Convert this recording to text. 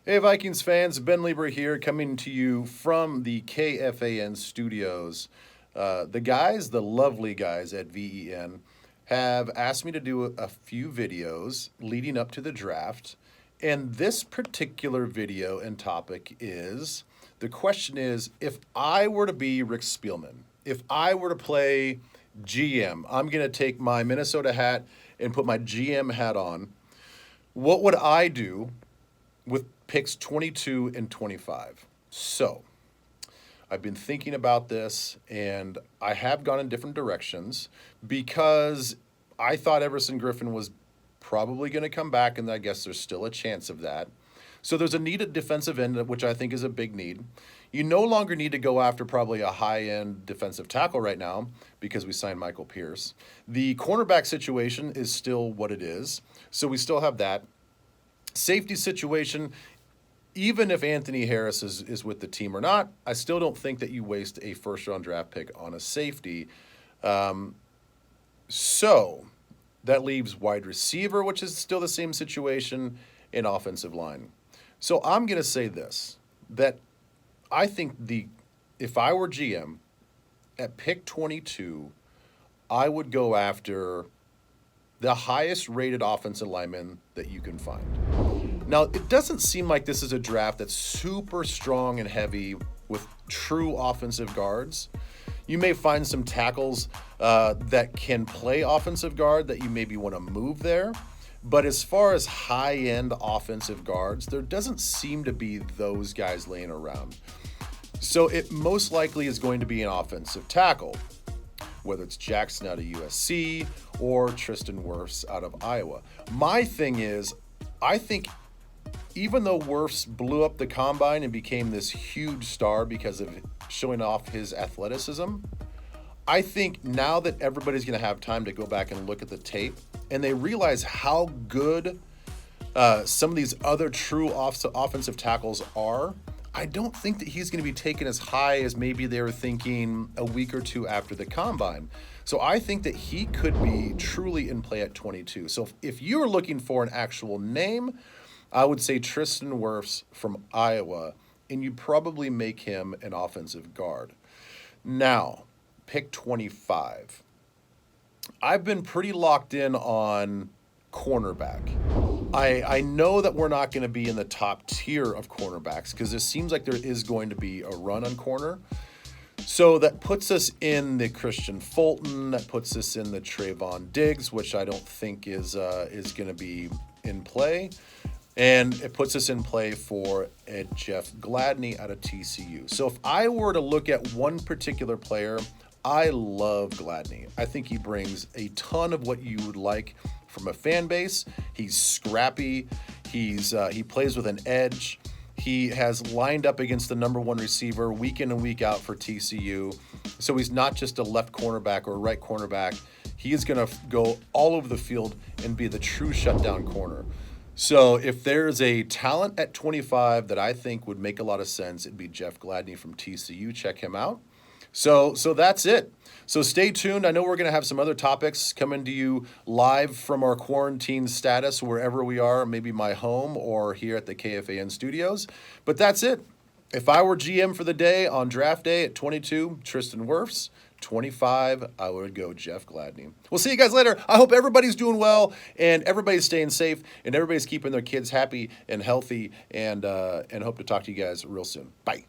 Hey, Vikings fans, Ben Leber here, coming to you from the KFAN studios. The lovely guys at VEN, have asked me to do a few videos leading up to the draft. And this particular video and topic is the question is, if I were to be Rick Spielman, if I were to play GM, I'm going to take my Minnesota hat and put my GM hat on. What would I do with picks 22 and 25? So I've been thinking about this, and I have gone in different directions because I thought Everson Griffin was probably going to come back, and I guess there's still a chance of that. So there's a need at defensive end, which I think is a big need. You no longer need to go after probably a high-end defensive tackle right now because we signed Michael Pierce. The cornerback situation is still what it is, so we still have that. Safety situation, even if Anthony Harris is with the team or not, I still don't think that you waste a first-round draft pick on a safety. So that leaves wide receiver, which is still the same situation, in offensive line. So I'm going to say this, that I think if I were GM, at pick 22, I would go after the highest rated offensive lineman that you can find. Now, it doesn't seem like this is a draft that's super strong and heavy with true offensive guards. You may find some tackles that can play offensive guard that you maybe want to move there. But as far as high-end offensive guards, there doesn't seem to be those guys laying around. So it most likely is going to be an offensive tackle, whether it's Jackson out of USC or Tristan Wirfs out of Iowa. My thing is, I think even though Wirfs blew up the combine and became this huge star because of showing off his athleticism, I think now that everybody's going to have time to go back and look at the tape and they realize how good some of these other true offensive tackles are, I don't think that he's going to be taken as high as maybe they were thinking a week or two after the combine. So I think that he could be truly in play at 22. So if you're looking for an actual name, I would say Tristan Wirfs from Iowa, and you'd probably make him an offensive guard. Now, pick 25. I've been pretty locked in on cornerback. I know that we're not going to be in the top tier of cornerbacks because it seems like there is going to be a run on corner. So that puts us in the Christian Fulton, that puts us in the Trayvon Diggs, which I don't think is going to be in play. And it puts us in play for a Jeff Gladney out of TCU. So if I were to look at one particular player, I love Gladney. I think he brings a ton of what you would like from a fan base. He's scrappy. He plays with an edge. He has lined up against the number one receiver week in and week out for TCU. So he's not just a left cornerback or a right cornerback. He is going to go all over the field and be the true shutdown corner. So if there's a talent at 25 that I think would make a lot of sense, it'd be Jeff Gladney from TCU. Check him out. So that's it. So stay tuned. I know we're going to have some other topics coming to you live from our quarantine status, wherever we are, maybe my home or here at the KFAN studios. But that's it. If I were GM for the day on draft day at 22, Tristan Wirfs. 25, I would go Jeff Gladney. We'll see you guys later. I hope everybody's doing well and everybody's staying safe and everybody's keeping their kids happy and healthy, and hope to talk to you guys real soon. Bye.